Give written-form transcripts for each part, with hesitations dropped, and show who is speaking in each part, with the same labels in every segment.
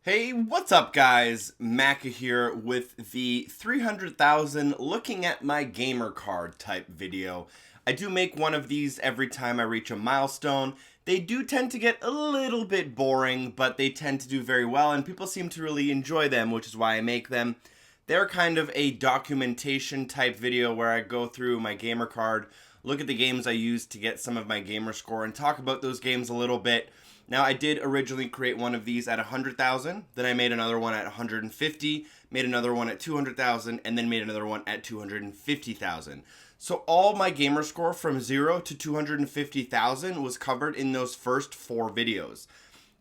Speaker 1: Hey, what's up guys? Macca here with the 300,000 looking at my gamer card type video. I do make one of these every time I reach a milestone. They do tend to get a little bit boring, but they tend to do very well and people seem to really enjoy them, which is why I make them. They're kind of a documentation type video where I go through my gamer card, look at the games I used to get some of my gamer score, and talk about those games a little bit. Now, I did originally create one of these at 100,000, then I made another one at 150, made another one at 200,000, and then made another one at 250,000. So all my gamer score from 0 to 250,000 was covered in those first 4 videos.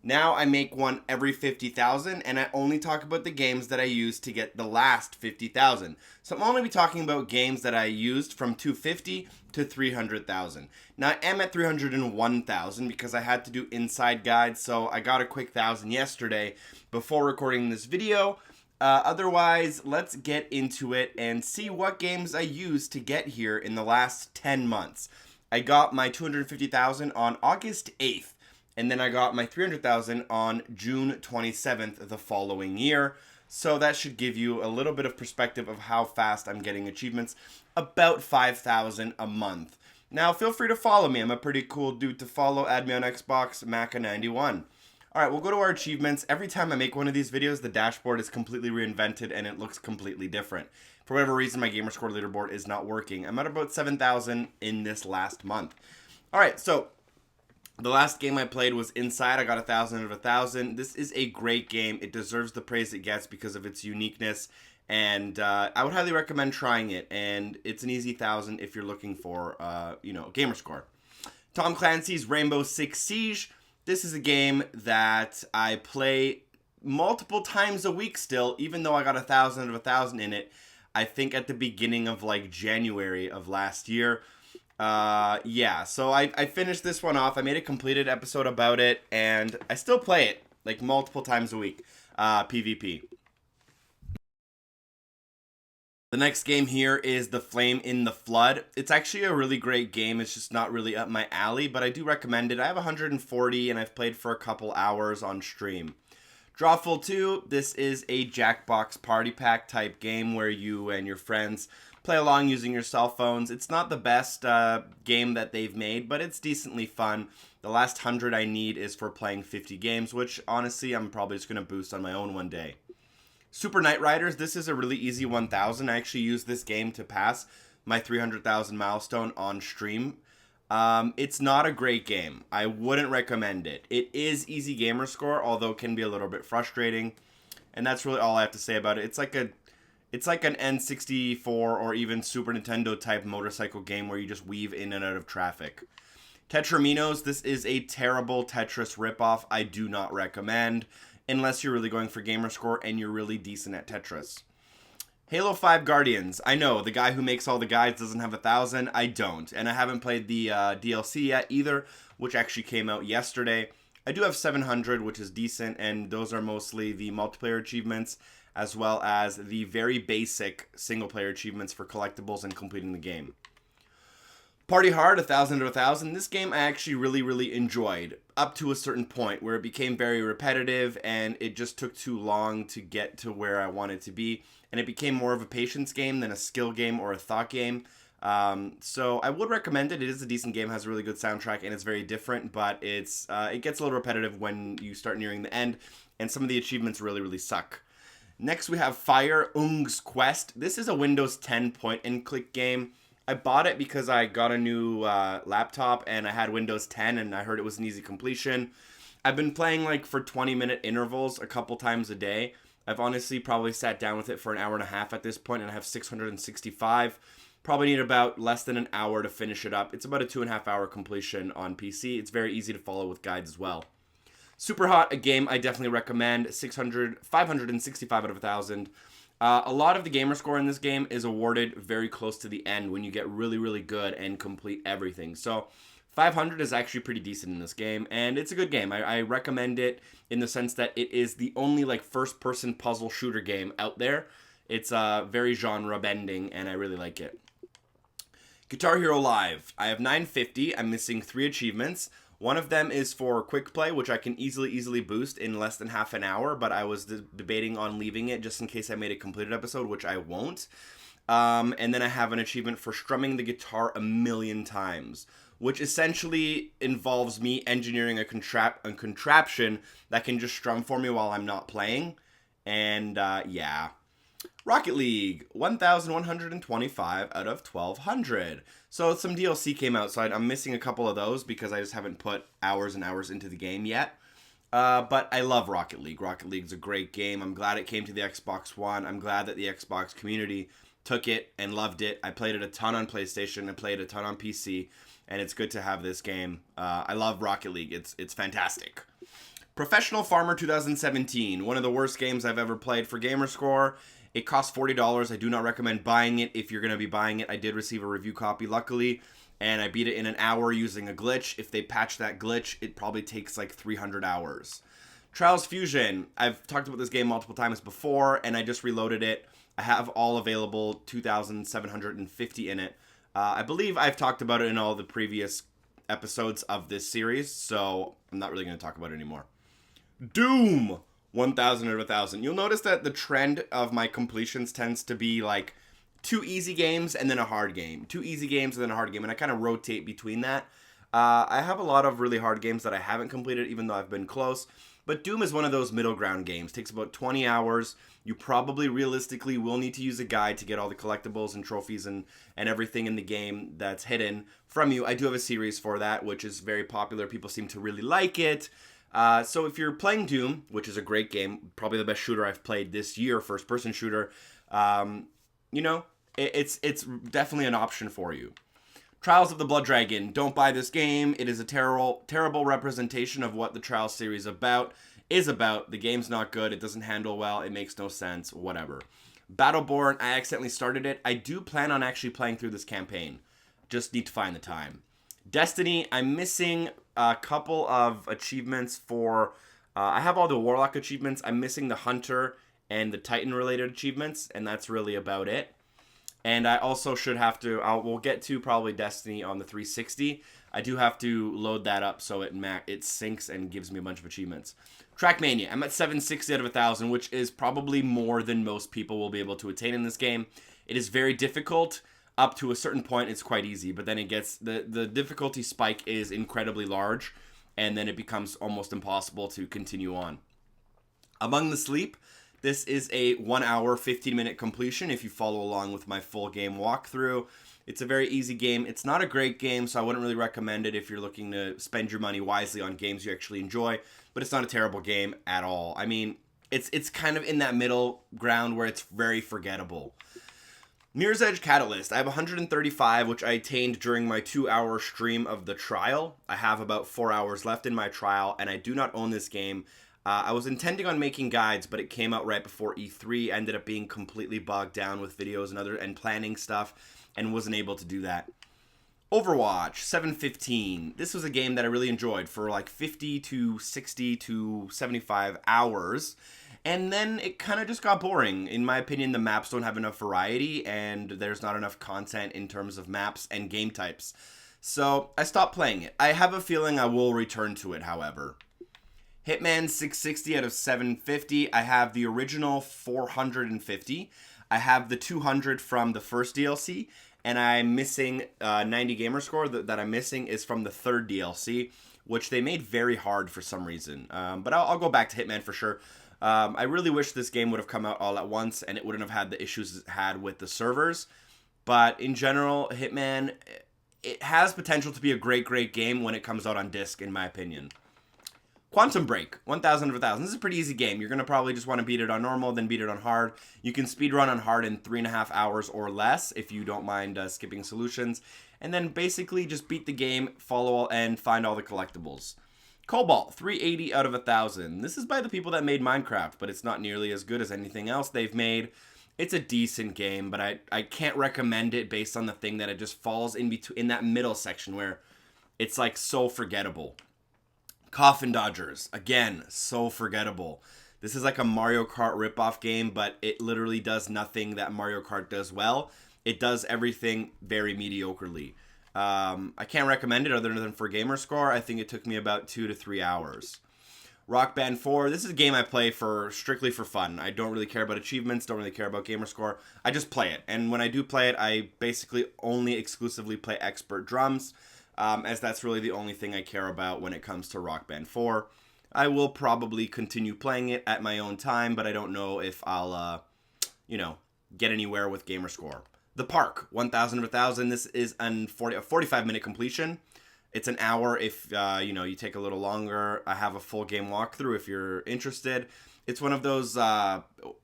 Speaker 1: Now I make one every 50,000 and I only talk about the games that I used to get the last 50,000. So I'm only be talking about games that I used from 250 to 300,000. Now I am at 301,000 because I had to do inside guides, so I got a quick 1,000 yesterday before recording this video. Otherwise, let's get into it and see what games I used to get here in the last 10 months. I got my 250,000 on August 8th. And then I got my 300,000 on June 27th the following year. So that should give you a little bit of perspective of how fast I'm getting achievements. About 5,000 a month. Now feel free to follow me. I'm a pretty cool dude to follow. Add me on Xbox, Macca91. Alright, we'll go to our achievements. Every time I make one of these videos, the dashboard is completely reinvented and it looks completely different. For whatever reason, my GamerScore leaderboard is not working. I'm at about 7,000 in this last month. Alright, so the last game I played was Inside. I got 1,000 out of 1,000. This is a great game. It deserves the praise it gets because of its uniqueness. And I would highly recommend trying it. And it's an easy 1,000 if you're looking for, gamer score. Tom Clancy's Rainbow Six Siege. This is a game that I play multiple times a week still, even though I got 1,000 out of 1,000 in it. I think at the beginning of like January of last year. Yeah, so I finished this one off. I made a completed episode about it, and I still play it, like, multiple times a week, PvP. The next game here is The Flame in the Flood. It's actually a really great game. It's just not really up my alley, but I do recommend it. I have 140, and I've played for a couple hours on stream. Drawful 2, this is a Jackbox Party Pack type game where you and your friends play along using your cell phones. It's not the best game that they've made, but it's decently fun. The last 100 I need is for playing 50 games, which honestly I'm probably just going to boost on my own one day. Super Nightriders, this is a really easy 1,000. I actually used this game to pass my 300,000 milestone on stream. It's not a great game. I wouldn't recommend it. It is easy gamer score, although it can be a little bit frustrating. And that's really all I have to say about it. It's like an N64 or even Super Nintendo type motorcycle game where you just weave in and out of traffic. Tetrominos, this is a terrible Tetris ripoff. I do not recommend, unless you're really going for gamer score and you're really decent at Tetris. Halo 5 Guardians. I know, the guy who makes all the guides doesn't have 1,000. I don't. And I haven't played the DLC yet either, which actually came out yesterday. I do have 700, which is decent, and those are mostly the multiplayer achievements, as well as the very basic single-player achievements for collectibles and completing the game. Party Hard, 1,000 to 1,000. This game I actually really enjoyed, up to a certain point where it became very repetitive and it just took too long to get to where I wanted to be, and it became more of a patience game than a skill game or a thought game. So I would recommend it. It is a decent game, has a really good soundtrack, and it's very different, but it gets a little repetitive when you start nearing the end, and some of the achievements really suck. Next we have Fire Ung's Quest. This is a Windows 10 point-and-click game. I bought it because I got a new laptop and I had Windows 10 and I heard it was an easy completion. I've been playing like for 20-minute intervals a couple times a day. I've honestly probably sat down with it for an hour and a half at this point and I have 665. Probably need about less than an hour to finish it up. It's about a 2.5 hour completion on PC. It's very easy to follow with guides as well. Super Hot, a game I definitely recommend. 565 out of 1,000. A lot of the gamer score in this game is awarded very close to the end when you get really good and complete everything. So 500 is actually pretty decent in this game, and it's a good game. I recommend it in the sense that it is the only like first-person puzzle shooter game out there. It's very genre-bending, and I really like it. Guitar Hero Live. I have 950. I'm missing 3 achievements. One of them is for quick play, which I can easily boost in less than half an hour, but I was debating on leaving it just in case I made a completed episode, which I won't. And then I have an achievement for strumming the guitar 1,000,000 times, which essentially involves me engineering a contraption that can just strum for me while I'm not playing. And yeah. Rocket League, 1,125 out of 1,200. So some DLC came out, so I'm missing a couple of those because I just haven't put hours and hours into the game yet. But I love Rocket League. Rocket League's a great game. I'm glad it came to the Xbox One. I'm glad that the Xbox community took it and loved it. I played it a ton on PlayStation. I played it a ton on PC. And it's good to have this game. I love Rocket League. It's fantastic. Professional Farmer 2017. One of the worst games I've ever played for Gamerscore. It costs $40. I do not recommend buying it if you're going to be buying it. I did receive a review copy, luckily, and I beat it in an hour using a glitch. If they patch that glitch, it probably takes like 300 hours. Trials Fusion. I've talked about this game multiple times before, and I just reloaded it. I have all available, 2,750 in it. I believe I've talked about it in all the previous episodes of this series, so I'm not really going to talk about it anymore. Doom! 1,000 out of 1,000. You'll notice that the trend of my completions tends to be like 2 easy games and then a hard game. 2 easy games and then a hard game, and I kind of rotate between that. I have a lot of really hard games that I haven't completed, even though I've been close. But Doom is one of those middle ground games. Takes about 20 hours. You probably realistically will need to use a guide to get all the collectibles and trophies and everything in the game that's hidden from you. I do have a series for that, which is very popular. People seem to really like it. So if you're playing Doom, which is a great game, probably the best shooter I've played this year, first-person shooter, you know, it's definitely an option for you. Trials of the Blood Dragon. Don't buy this game. It is a terrible representation of what the Trials series is about. The game's not good. It doesn't handle well. It makes no sense. Whatever. Battleborn. I accidentally started it. I do plan on actually playing through this campaign. Just need to find the time. Destiny. I'm missing a couple of achievements for... I have all the Warlock achievements. I'm missing the Hunter and the Titan-related achievements, and that's really about it. And I also should have to... we'll get to probably Destiny on the 360. I do have to load that up so it syncs and gives me a bunch of achievements. Trackmania. I'm at 760 out of 1,000, which is probably more than most people will be able to attain in this game. It is very difficult. Up to a certain point, it's quite easy, but then it gets... The difficulty spike is incredibly large, and then it becomes almost impossible to continue on. Among the Sleep... This is a 1 hour, 15-minute completion if you follow along with my full game walkthrough. It's a very easy game. It's not a great game, so I wouldn't really recommend it if you're looking to spend your money wisely on games you actually enjoy, but it's not a terrible game at all. I mean, it's kind of in that middle ground where it's very forgettable. Mirror's Edge Catalyst. I have 135, which I attained during my 2-hour stream of the trial. I have about 4 hours left in my trial, and I do not own this game. I was intending on making guides, but it came out right before E3. Ended up being completely bogged down with videos and planning stuff, and wasn't able to do that. Overwatch 715. This was a game that I really enjoyed for like 50 to 60 to 75 hours, and then it kind of just got boring. In my opinion, the maps don't have enough variety, and there's not enough content in terms of maps and game types. So I stopped playing it. I have a feeling I will return to it, however. Hitman 660 out of 750. I have the original 450. I have the 200 from the first DLC, and I'm missing 90 Gamerscore. That I'm missing is from the third DLC, which they made very hard for some reason. But I'll go back to Hitman for sure. I really wish this game would have come out all at once, and it wouldn't have had the issues it had with the servers. But in general, Hitman, it has potential to be a great game when it comes out on disc, in my opinion. Quantum Break, 1,000 of 1,000. This is a pretty easy game. You're going to probably just want to beat it on normal, then beat it on hard. You can speedrun on hard in 3.5 hours or less if you don't mind skipping solutions. And then basically just beat the game, follow and find all the collectibles. Cobalt, 380 out of 1,000. This is by the people that made Minecraft, but it's not nearly as good as anything else they've made. It's a decent game, but I can't recommend it based on the thing that it just falls in that middle section where it's like so forgettable. Coffin Dodgers, again, so forgettable. This is like a Mario Kart ripoff game, but it literally does nothing that Mario Kart does well. It does everything very mediocrely. I can't recommend it other than for Gamerscore. I think it took me about 2 to 3 hours. Rock Band 4, this is a game I play strictly for fun. I don't really care about achievements, don't really care about Gamerscore. I just play it. And when I do play it, I basically only exclusively play expert drums, as that's really the only thing I care about when it comes to Rock Band 4. I will probably continue playing it at my own time, but I don't know if I'll, get anywhere with Gamerscore. The Park, 1000 of 1000. This is a 45-minute completion. It's an hour if, you take a little longer. I have a full game walkthrough if you're interested. It's one of those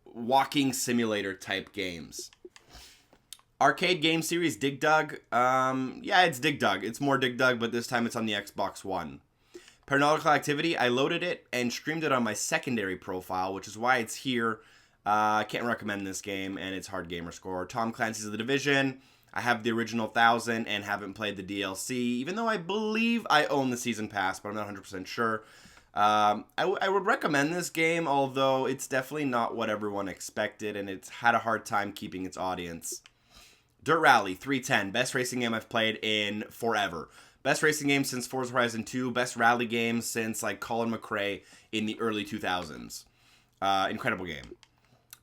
Speaker 1: walking simulator type games. Arcade game series Dig Dug. It's Dig Dug. It's more Dig Dug, but this time it's on the Xbox One. Paranormal Activity, I loaded it and streamed it on my secondary profile, which is why it's here. I can't recommend this game, and it's hard Gamerscore. Tom Clancy's The Division. I have the original 1000 and haven't played the DLC, even though I believe I own the Season Pass, but I'm not 100% sure. I would recommend this game, although it's definitely not what everyone expected, and it's had a hard time keeping its audience. Dirt Rally 310, best racing game I've played in forever. Best racing game since Forza Horizon 2, best rally game since Colin McRae in the early 2000s. Incredible game.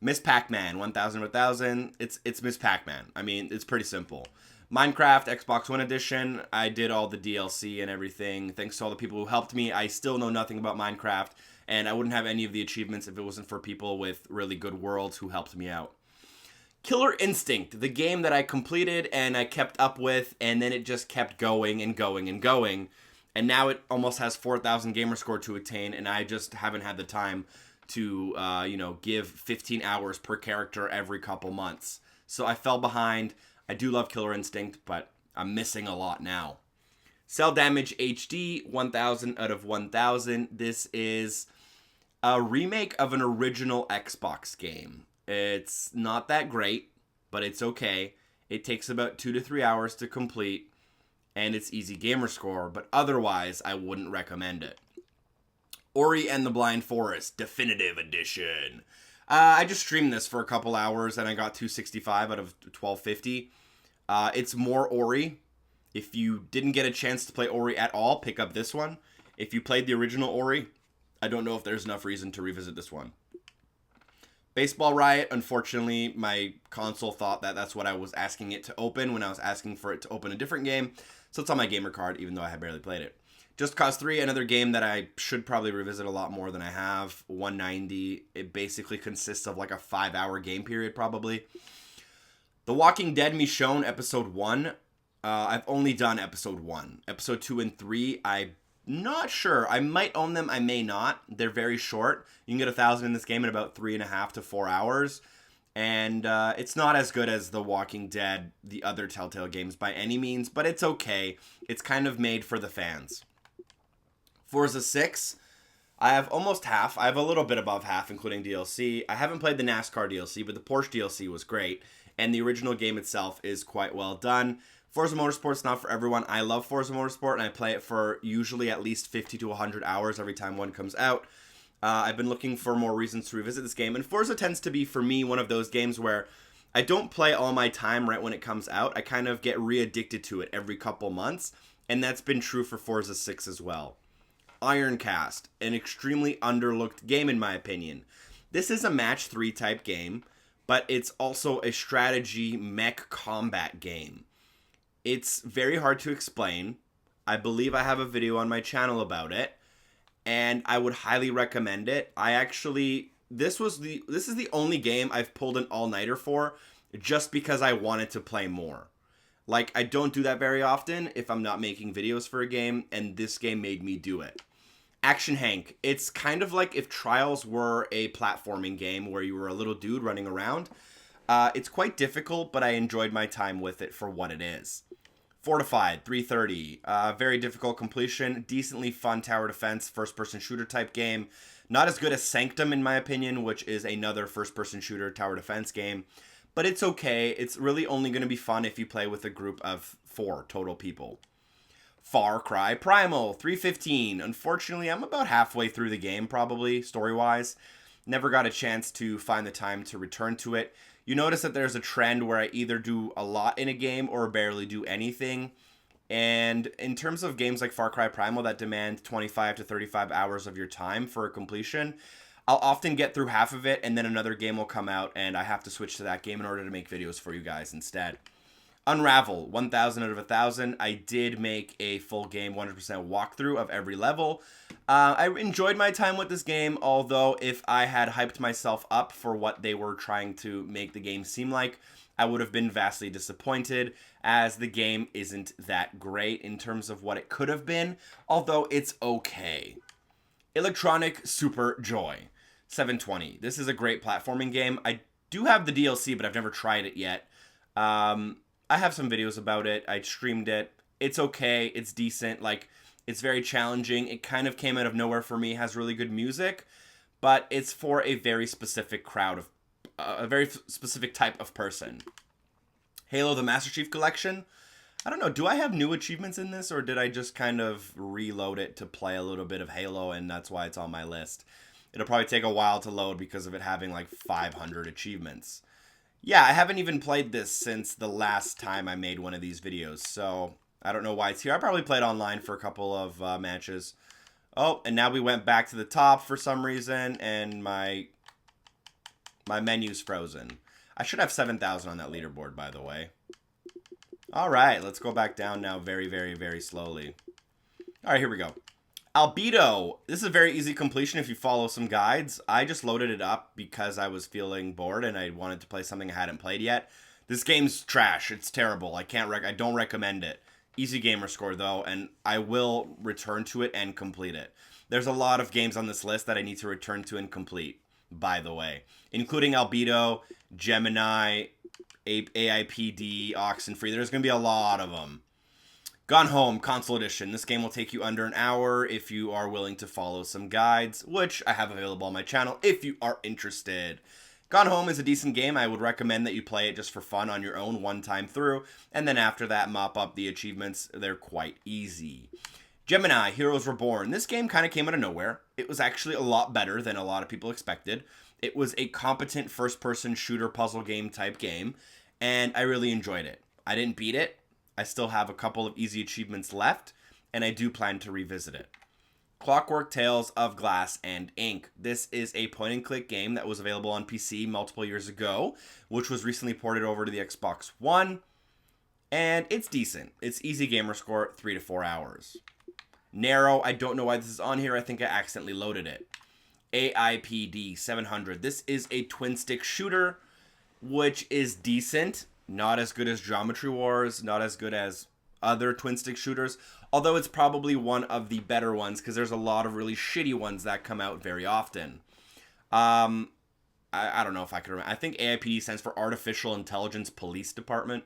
Speaker 1: Miss Pac-Man, 1000 of 1000. It's Miss Pac-Man. I mean, it's pretty simple. Minecraft, Xbox One Edition. I did all the DLC and everything. Thanks to all the people who helped me. I still know nothing about Minecraft, and I wouldn't have any of the achievements if it wasn't for people with really good worlds who helped me out. Killer Instinct, the game that I completed and I kept up with, and then it just kept going and going and going. And now it almost has 4,000 Gamerscore to attain, and I just haven't had the time to, give 15 hours per character every couple months. So I fell behind. I do love Killer Instinct, but I'm missing a lot now. Cell Damage HD, 1000 out of 1000. This is a remake of an original Xbox game. It's not that great, but it's okay. It takes about 2 to 3 hours to complete, and it's easy Gamerscore, but otherwise I wouldn't recommend it. Ori and the Blind Forest Definitive Edition. I just streamed this for a couple hours and I got 265 out of 1250. It's more Ori. If you didn't get a chance to play Ori at all, pick up this one. If you played the original Ori, I don't know if there's enough reason to revisit this one. Baseball Riot, unfortunately, my console thought that that's what I was asking it to open when I was asking for it to open a different game. So it's on my Gamercard, even though I had barely played it. Just Cause 3, another game that I should probably revisit a lot more than I have. 190. It basically consists of a 5-hour game period, probably. The Walking Dead Michonne, Episode 1. I've only done Episode 1. Episode 2 and 3, I'm not sure. I might own them, I may not. They're very short. You can get 1,000 in this game in about 3.5 to 4 hours. And it's not as good as The Walking Dead, the other Telltale games by any means, but it's okay. It's kind of made for the fans. Forza 6, I have almost half. I have a little bit above half, including DLC. I haven't played the NASCAR DLC, but the Porsche DLC was great, and the original game itself is quite well done. Forza Motorsport's not for everyone. I love Forza Motorsport, and I play it for usually at least 50 to 100 hours every time one comes out. I've been looking for more reasons to revisit this game, and Forza tends to be, for me, one of those games where I don't play all my time right when it comes out. I kind of get re-addicted to it every couple months, and that's been true for Forza 6 as well. Ironcast, an extremely underlooked game in my opinion. This is a match 3 type game, but it's also a strategy mech combat game. It's very hard to explain. I believe I have a video on my channel about it, and I would highly recommend it. This is the only game I've pulled an all-nighter for just because I wanted to play more. I don't do that very often if I'm not making videos for a game, and this game made me do it. Action Hank. It's kind of like if Trials were a platforming game where you were a little dude running around. It's quite difficult, but I enjoyed my time with it for what it is. Fortified, 330. Very difficult completion. Decently fun tower defense, first-person shooter type game. Not as good as Sanctum, in my opinion, which is another first-person shooter tower defense game. But it's okay. It's really only going to be fun if you play with a group of 4 total people. Far Cry Primal, 315. Unfortunately, I'm about halfway through the game, probably, story-wise. Never got a chance to find the time to return to it. You notice that there's a trend where I either do a lot in a game or barely do anything. And in terms of games like Far Cry Primal that demand 25 to 35 hours of your time for completion, I'll often get through half of it and then another game will come out and I have to switch to that game in order to make videos for you guys instead. Unravel, 1000 out of 1000. I did make a full game 100% walkthrough of every level. I enjoyed my time with this game, although if I had hyped myself up for what they were trying to make the game seem like, I would have been vastly disappointed, as the game isn't that great in terms of what it could have been, although it's okay. Electronic Super Joy, 720. This is a great platforming game. I do have the DLC, but I've never tried it yet. I have some videos about it. I streamed it. It's okay. It's decent. Like, it's very challenging. It kind of came out of nowhere for me. It has really good music, but it's for a very specific crowd of a very specific type of person. Halo the Master Chief Collection. I don't know. Do I have new achievements in this, or did I just kind of reload it to play a little bit of Halo, and that's why it's on my list? It'll probably take a while to load because of it having like 500 achievements. Yeah, I haven't even played this since the last time I made one of these videos, so I don't know why it's here. I probably played online for a couple of matches. Oh, and now we went back to the top for some reason, and my menu's frozen. I should have 7,000 on that leaderboard, by the way. All right, let's go back down now very, very, very slowly. All right, here we go. Albedo. This is a very easy completion if you follow some guides. I just loaded it up because I was feeling bored and I wanted to play something I hadn't played yet. This game's trash. It's terrible. I don't recommend it. Easy GamerScore though, and I will return to it and complete it. There's a lot of games on this list that I need to return to and complete, by the way, including Albedo, Gemini, AIPD, Oxenfree. There's going to be a lot of them. Gone Home, Console Edition. This game will take you under an hour if you are willing to follow some guides, which I have available on my channel if you are interested. Gone Home is a decent game. I would recommend that you play it just for fun on your own one time through, and then after that, mop up the achievements. They're quite easy. Gemini, Heroes Reborn. This game kind of came out of nowhere. It was actually a lot better than a lot of people expected. It was a competent first-person shooter puzzle game type game, and I really enjoyed it. I didn't beat it. I still have a couple of easy achievements left, and I do plan to revisit it. Clockwork Tales of Glass and Ink. This is a point-and-click game that was available on PC multiple years ago, which was recently ported over to the Xbox One, and it's decent. It's easy GamerScore, 3 to 4 hours. Narrow, I don't know why this is on here. I think I accidentally loaded it. AIPD 700. This is a twin-stick shooter, which is decent. Not as good as Geometry Wars, not as good as other twin-stick shooters, although it's probably one of the better ones because there's a lot of really shitty ones that come out very often. I don't know if I could remember. I think AIPD stands for Artificial Intelligence Police Department,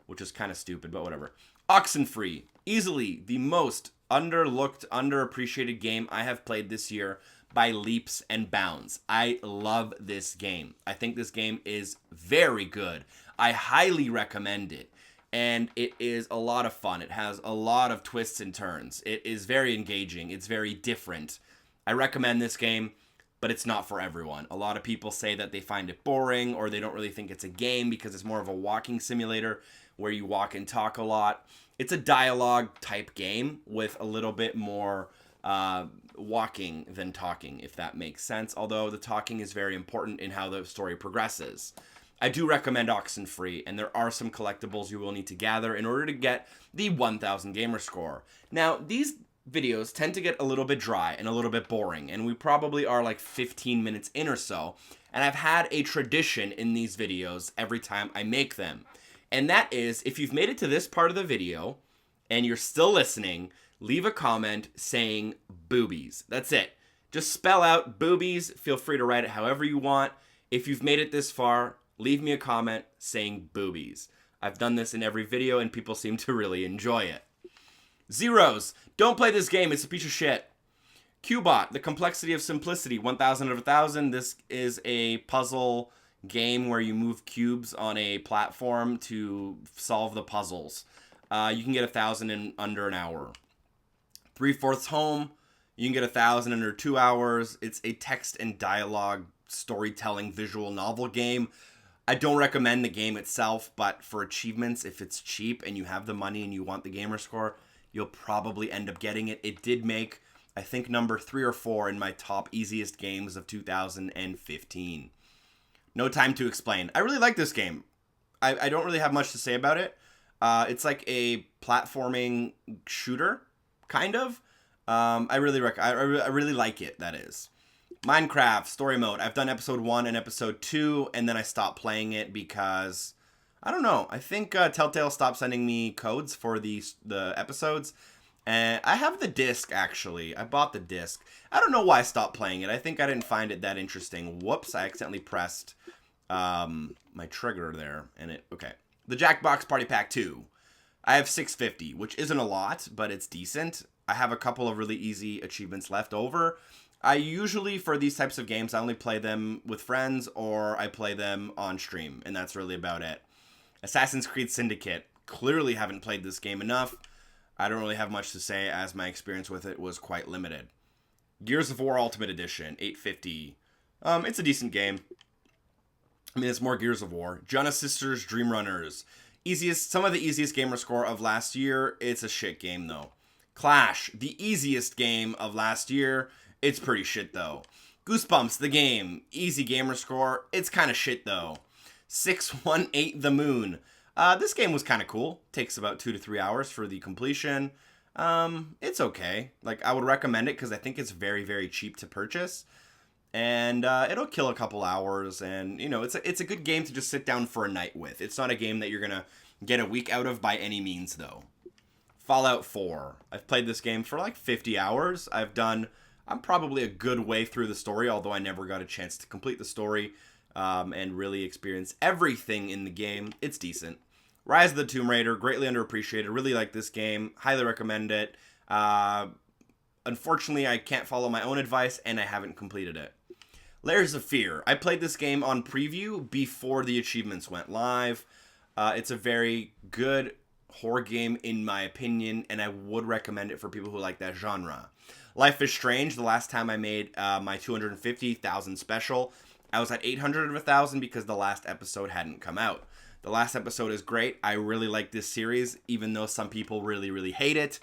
Speaker 1: which is kind of stupid, but whatever. Oxenfree, easily the most underlooked, underappreciated game I have played this year by leaps and bounds. I love this game. I think this game is very good. I highly recommend it. And it is a lot of fun. It has a lot of twists and turns. It is very engaging. It's very different. I recommend this game, but it's not for everyone. A lot of people say that they find it boring or they don't really think it's a game because it's more of a walking simulator where you walk and talk a lot. It's a dialogue type game with a little bit more walking than talking, if that makes sense. Although the talking is very important in how the story progresses. I do recommend Oxenfree, and there are some collectibles you will need to gather in order to get the 1000 GamerScore. Now, these videos tend to get a little bit dry and a little bit boring, and we probably are like 15 minutes in or so, and I've had a tradition in these videos every time I make them. And that is, if you've made it to this part of the video, and you're still listening, leave a comment saying boobies. That's it. Just spell out boobies. Feel free to write it however you want. If you've made it this far, leave me a comment saying boobies. I've done this in every video and people seem to really enjoy it. Zeros. Don't play this game. It's a piece of shit. Cubot. The Complexity of Simplicity. 1000 out of 1000. This is a puzzle game where you move cubes on a platform to solve the puzzles. You can get 1000 in under an hour. 3/4 Home. You can get 1000 under 2 hours. It's a text and dialogue storytelling visual novel game. I don't recommend the game itself, but for achievements, if it's cheap and you have the money and you want the gamer score, you'll probably end up getting it. It did make, I think, number 3 or 4 in my top easiest games of 2015. No time to explain. I really like this game. I don't really have much to say about it. It's like a platforming shooter, kind of. I really like it, that is. Minecraft story mode. I've done episode 1 and episode 2, and then I stopped playing it because, I don't know, I think Telltale stopped sending me codes for the episodes, and I have the disc, actually. I bought the disc. I don't know why I stopped playing it. I think I didn't find it that interesting. Whoops, I accidentally pressed my trigger there, and okay. The Jackbox Party Pack 2. I have 650, which isn't a lot, but it's decent. I have a couple of really easy achievements left over. I usually, for these types of games, I only play them with friends or I play them on stream, and that's really about it. Assassin's Creed Syndicate. Clearly haven't played this game enough. I don't really have much to say as my experience with it was quite limited. Gears of War Ultimate Edition, 850. It's a decent game. I mean, it's more Gears of War. Jonas Sisters Dream Runners. Some of the easiest gamer score of last year. It's a shit game, though. Clash, the easiest game of last year. It's pretty shit, though. Goosebumps, the game. Easy gamer score. It's kind of shit, though. 618 The Moon. This game was kind of cool. Takes about 2 to 3 hours for the completion. It's okay. Like, I would recommend it because I think it's very, very cheap to purchase. And it'll kill a couple hours. And, you know, it's a good game to just sit down for a night with. It's not a game that you're going to get a week out of by any means, though. Fallout 4. I've played this game for like 50 hours. I'm probably a good way through the story, although I never got a chance to complete the story and really experience everything in the game. It's decent. Rise of the Tomb Raider, greatly underappreciated. Really like this game. Highly recommend it. Unfortunately, I can't follow my own advice, and I haven't completed it. Layers of Fear. I played this game on preview before the achievements went live. It's a very good horror game, in my opinion, and I would recommend it for people who like that genre. Life is Strange. The last time I made my 250,000 special, I was at 800 of 1,000 because the last episode hadn't come out. The last episode is great. I really like this series, even though some people really, really hate it.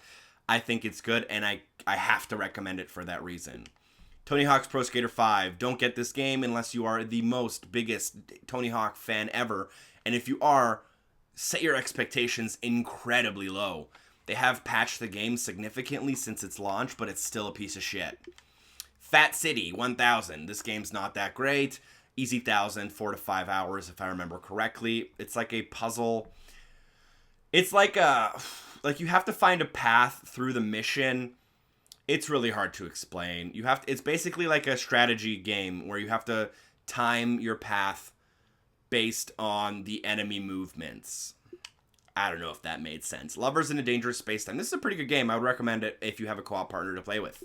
Speaker 1: I think it's good, and I have to recommend it for that reason. Tony Hawk's Pro Skater 5. Don't get this game unless you are the biggest Tony Hawk fan ever. And if you are, set your expectations incredibly low. They have patched the game significantly since its launch, but it's still a piece of shit. Fat City 1000. This game's not that great. Easy 1,000, 4 to 5 hours if I remember correctly. It's like a puzzle. It's like you have to find a path through the mission. It's really hard to explain. It's basically like a strategy game where you have to time your path based on the enemy movements. I don't know if that made sense. Lovers in a Dangerous Space-Time. This is a pretty good game. I would recommend it if you have a co-op partner to play with.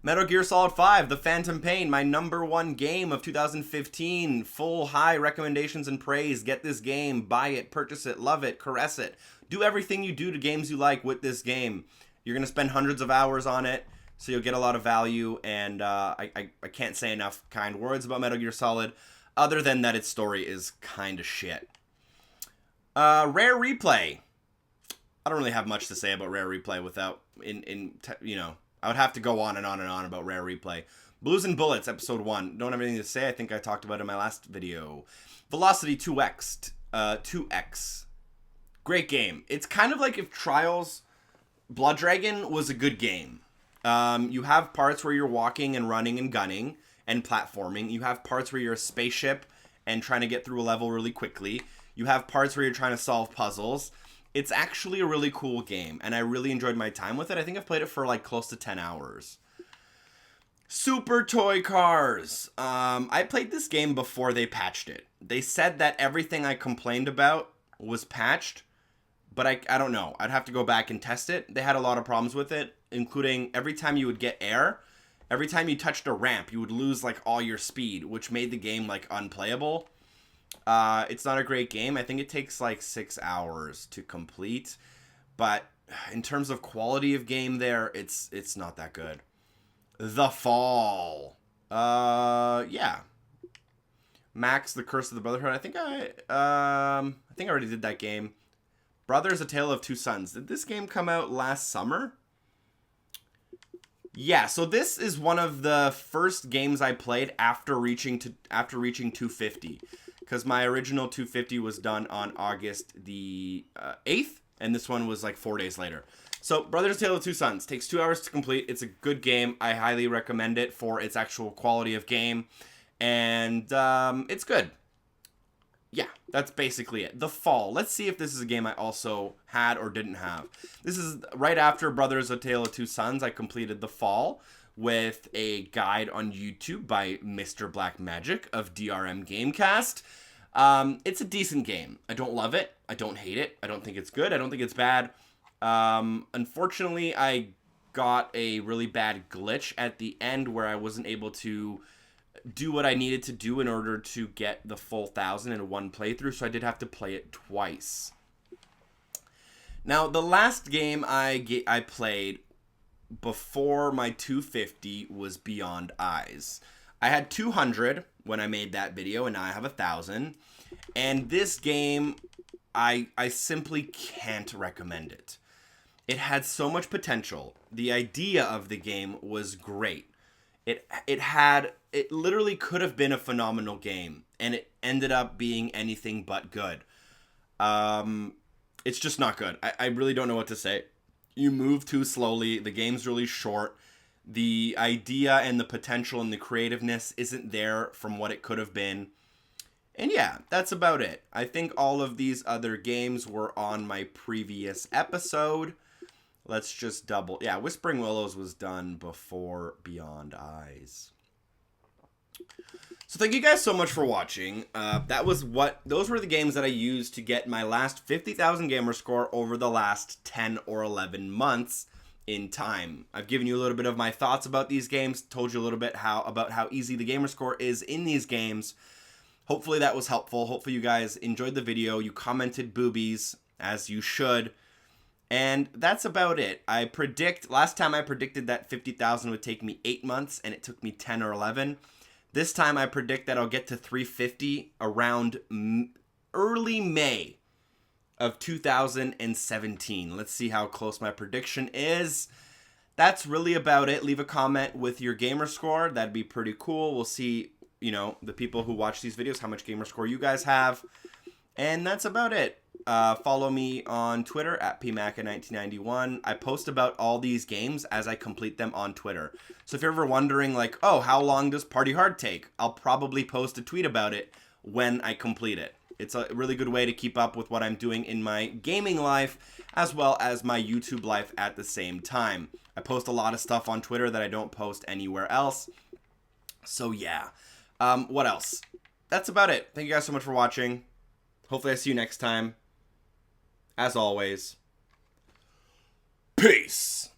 Speaker 1: Metal Gear Solid 5, The Phantom Pain, my number 1 game of 2015. Full high recommendations and praise. Get this game. Buy it. Purchase it. Love it. Caress it. Do everything you do to games you like with this game. You're going to spend hundreds of hours on it, so you'll get a lot of value. And I can't say enough kind words about Metal Gear Solid, other than that its story is kind of shit. Rare Replay. I don't really have much to say about Rare Replay without, I would have to go on and on and on about Rare Replay. Blues and Bullets, episode 1. Don't have anything to say. I think I talked about it in my last video. Velocity 2X. 2X. Great game. It's kind of like if Trials Blood Dragon was a good game. You have parts where you're walking and running and gunning and platforming. You have parts where you're a spaceship and trying to get through a level really quickly. You have parts where you're trying to solve puzzles. It's actually a really cool game, and I really enjoyed my time with it. I think I've played it for like close to 10 hours. Super Toy Cars. I played this game before they patched it. They said that everything I complained about was patched, but I don't know. I'd have to go back and test it. They had a lot of problems with it, including every time you would get air, every time you touched a ramp, you would lose like all your speed, which made the game like unplayable. It's not a great game. I think it takes like 6 hours to complete, but in terms of quality of game there, it's not that good. The Fall. Yeah. Max, The Curse of the Brotherhood. I think I already did that game. Brothers: A Tale of Two Sons. Did this game come out last summer? Yeah, so this is one of the first games I played after reaching 250, because my original 250 was done on August the 8th, and this one was like 4 days later. So, Brothers: A Tale of Two Sons takes 2 hours to complete. It's a good game. I highly recommend it for its actual quality of game, and it's good. Yeah, that's basically it. The Fall. Let's see if this is a game I also had or didn't have. This is right after Brothers: A Tale of Two Sons. I completed The Fall with a guide on YouTube by Mr. Black Magic of DRM Gamecast. It's a decent game. I don't love it. I don't hate it. I don't think it's good. I don't think it's bad. Unfortunately, I got a really bad glitch at the end where I wasn't able to do what I needed to do in order to get the full 1,000 in one playthrough, so I did have to play it twice. Now, the last game I played before my 250 was Beyond Eyes. I had 200 when I made that video, and now I have 1,000. And this game, I simply can't recommend it. It had so much potential. The idea of the game was great. It literally could have been a phenomenal game, and it ended up being anything but good. It's just not good. I really don't know what to say. You move too slowly. The game's really short. The idea and the potential and the creativeness isn't there from what it could have been. And yeah, that's about it. I think all of these other games were on my previous episode. Let's just double... Yeah, Whispering Willows was done before Beyond Eyes. So thank you guys so much for watching. Those were the games that I used to get my last 50,000 gamer score over the last 10 or 11 months in time. I've given you a little bit of my thoughts about these games, told you a little bit about how easy the gamer score is in these games. Hopefully that was helpful. Hopefully you guys enjoyed the video. You commented boobies, as you should. And that's about it. Last time I predicted that 50,000 would take me 8 months, and it took me 10 or 11. This time I predict that I'll get to 350 around early May of 2017. Let's see how close my prediction is. That's really about it. Leave a comment with your gamer score. That'd be pretty cool. We'll see, the people who watch these videos, how much gamer score you guys have. And that's about it. Follow me on Twitter at PMACA1991. I post about all these games as I complete them on Twitter. So if you're ever wondering, oh, how long does Party Hard take? I'll probably post a tweet about it when I complete it. It's a really good way to keep up with what I'm doing in my gaming life, as well as my YouTube life at the same time. I post a lot of stuff on Twitter that I don't post anywhere else. So yeah. What else? That's about it. Thank you guys so much for watching. Hopefully I see you next time. As always, peace.